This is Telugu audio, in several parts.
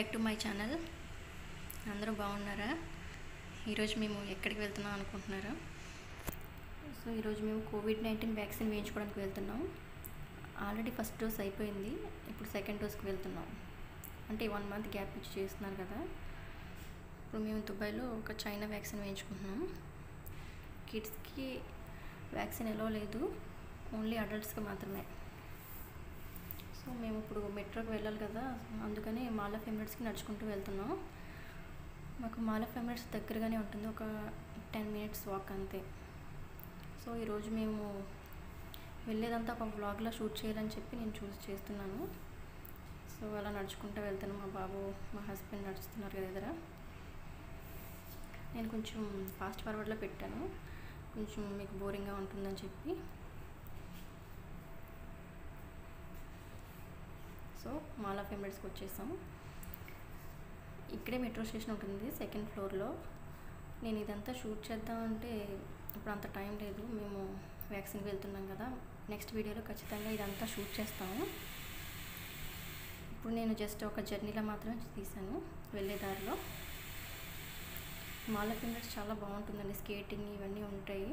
Back to my channel. అందరూ బాగున్నారా? ఈరోజు మేము ఎక్కడికి వెళ్తున్నాం అనుకుంటున్నారా? సో ఈరోజు మేము కోవిడ్-19 వ్యాక్సిన్ వేయించుకోవడానికి వెళ్తున్నాం. ఆల్రెడీ ఫస్ట్ డోస్ అయిపోయింది, ఇప్పుడు సెకండ్ డోస్కి వెళ్తున్నాం. అంటే 1 మంత్ గ్యాప్ ఇచ్చి చేస్తున్నారు కదా. ఇప్పుడు మేము దుబాయ్లో ఒక చైనా వ్యాక్సిన్ వేయించుకుంటున్నాం. కిడ్స్కి వ్యాక్సిన్ ఎలా లేదు, ఓన్లీ అడల్ట్స్కి మాత్రమే. సో మేము ఇప్పుడు మెట్రోకి వెళ్ళాలి కదా, అందుకని మాల్ ఆఫ్ ఎమిరేట్స్కి నడుచుకుంటూ వెళ్తున్నాం. మాకు మాల్ ఆఫ్ ఎమిరేట్స్ దగ్గరగానే ఉంటుంది, ఒక 10 minutes వాక్ అంతే. సో ఈరోజు మేము వెళ్ళేదంతా ఒక వ్లాగ్లో షూట్ చేయాలని చెప్పి నేను చేస్తున్నాను. సో అలా నడుచుకుంటూ వెళ్తాను. మా బాబు మా హస్బెండ్ నడుస్తున్నారు కదా ఎదుర. నేను కొంచెం ఫాస్ట్ ఫార్వర్డ్లో పెట్టాను, కొంచెం మీకు బోరింగ్గా ఉంటుందని చెప్పి. సో మాల్ ఆఫ్ ఎమిరేట్స్కి వచ్చేసాం. ఇక్కడే మెట్రో స్టేషన్ ఉంటుంది, 2nd floorలో. నేను ఇదంతా షూట్ చేద్దామంటే ఇప్పుడు అంత టైం లేదు, మేము వ్యాక్సిన్కి వెళ్తున్నాం కదా. నెక్స్ట్ వీడియోలో ఖచ్చితంగా ఇదంతా షూట్ చేస్తాము. ఇప్పుడు నేను జస్ట్ ఒక జర్నీలో మాత్రమే తీసాను, వెళ్ళే దారిలో. మాల్ ఆఫ్ ఎమిరేట్స్ చాలా బాగుంటుందండి, స్కేటింగ్ ఇవన్నీ ఉంటాయి.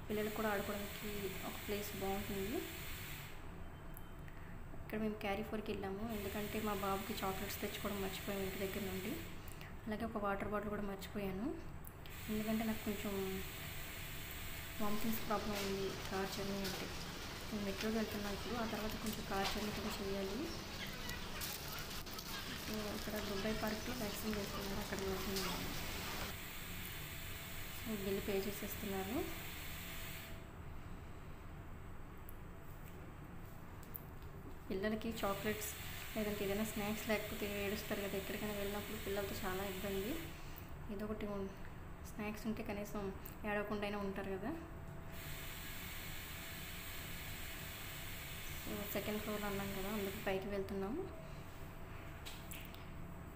పిల్లలకు కూడా ఆడుకోవడానికి ఒక ప్లేస్ బాగుంటుంది. ఇక్కడ మేము క్యారీఫోర్కి వెళ్ళాము, ఎందుకంటే మా బాబుకి చాక్లెట్స్ తెచ్చుకోవడం మర్చిపోయాము ఇంటి దగ్గర నుండి. అలాగే ఒక వాటర్ బాటిల్ కూడా మర్చిపోయాను, ఎందుకంటే నాకు కొంచెం వామిటింగ్స్ ప్రాబ్లం ఉంది కార్ జర్నీ అంటే. నేను మెట్రోకి వెళ్తున్నాను ఇప్పుడు, ఆ తర్వాత కొంచెం కార్ జర్నీ కూడా చేయాలి. సో ఇక్కడ దుబాయ్ పార్క్లో వ్యాక్సిన్ వేస్తున్నారు, అక్కడ వెళ్తున్నాను. సో బిల్ పే చేసేస్తున్నాను. పిల్లలకి చాక్లెట్స్ లేదంటే ఏదైనా స్నాక్స్ లేకపోతే ఏడుస్తారు కదా, ఎక్కడికైనా వెళ్ళినప్పుడు పిల్లలతో చాలా ఇబ్బంది. ఏదో ఒకటి స్నాక్స్ ఉంటే కనీసం ఏడవకుండా అయినా ఉంటారు కదా. సో 2nd floor అన్నాం కదా, అందుకు పైకి వెళ్తున్నాము.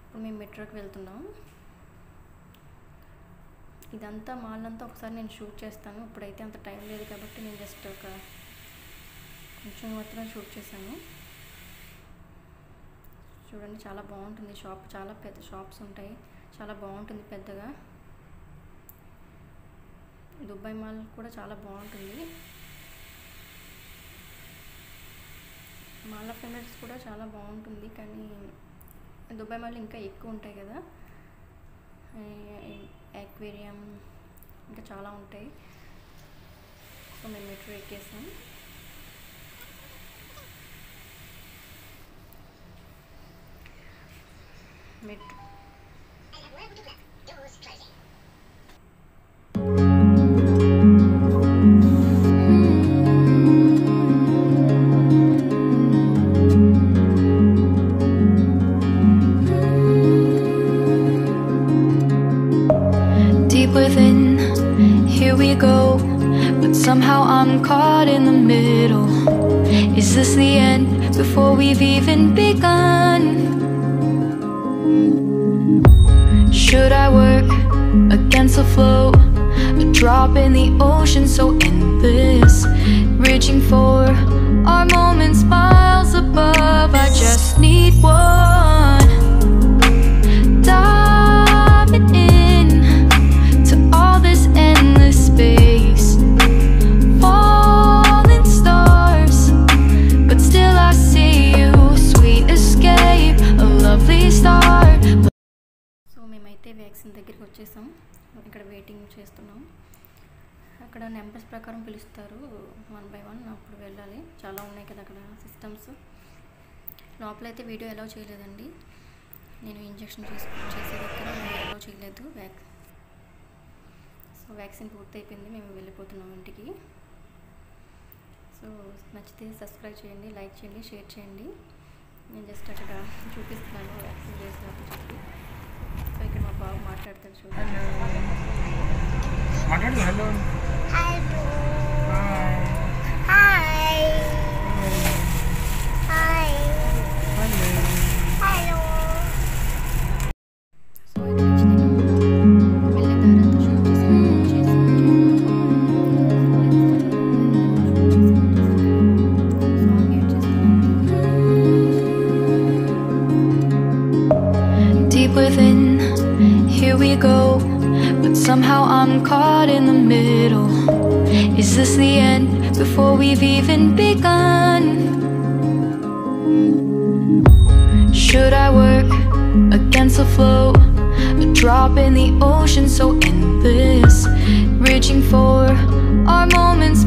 ఇప్పుడు మేము మెట్రోకి వెళ్తున్నాం. ఇదంతా మాల్ అంతా ఒకసారి నేను షూట్ చేస్తాను, ఇప్పుడైతే అంత టైం లేదు కాబట్టి నేను జస్ట్ ఒక కొంచెం మాత్రం షూట్ చేశాను. చూడండి చాలా బాగుంటుంది షాప్, చాలా పెద్ద షాప్స్ ఉంటాయి, చాలా బాగుంటుంది పెద్దగా. దుబాయ్ మాల్ కూడా చాలా బాగుంటుంది. మాల్ ఆఫ్ ఎమిరేట్స్ కూడా చాలా బాగుంటుంది, కానీ దుబాయ్ మాల్ ఇంకా ఎక్కువ ఉంటాయి కదా. యాక్వేరియం ఇంకా చాలా ఉంటాయి. సో మేము మెట్రో ఎక్కేసాం. Metro deep within, here we go, but somehow I'm caught in the middle. Is this the end before we've even begun? Should I work against the flow, a drop in the ocean so endless, reaching for our moments miles above? I just need one, diving in to all this endless space, falling stars, but still I see you, sweet escape, a lovely start. మేమైతే వ్యాక్సిన్ దగ్గరికి వచ్చేసాం, ఇక్కడ వెయిటింగ్ చేస్తున్నాం. అక్కడ నెంబర్స్ ప్రకారం పిలుస్తారు 1 by 1, అప్పుడు వెళ్ళాలి. చాలా ఉన్నాయి కదా అక్కడ సిస్టమ్స్. లోపలైతే వీడియో అలౌ చేయలేదండి, నేను ఇంజెక్షన్ చేసే దగ్గర అలౌ చేయలేదు. సో వ్యాక్సిన్ పూర్తి అయిపోయింది, మేము వెళ్ళిపోతున్నాం ఇంటికి. సో నచ్చితే సబ్స్క్రైబ్ చేయండి, లైక్ చేయండి, షేర్ చేయండి. నేను జస్ట్ అక్కడ చూపిస్తున్నాను వ్యాక్సిన్ చేసినప్పుడు చెప్పి. సో ఇక్కడ మా బాబు మాట్లాడతాడు చూడండి. హలో సో ఇది వచ్చి నేను వెళ్ళే దారంతా షూట్ చేసి సాంగ్ యాడ్ చేస్తాను. deep within. Here we go, but somehow I'm caught in the middle. Is this the end before we've even begun? Should I work against the flow? A drop in the ocean so endless, reaching for our moments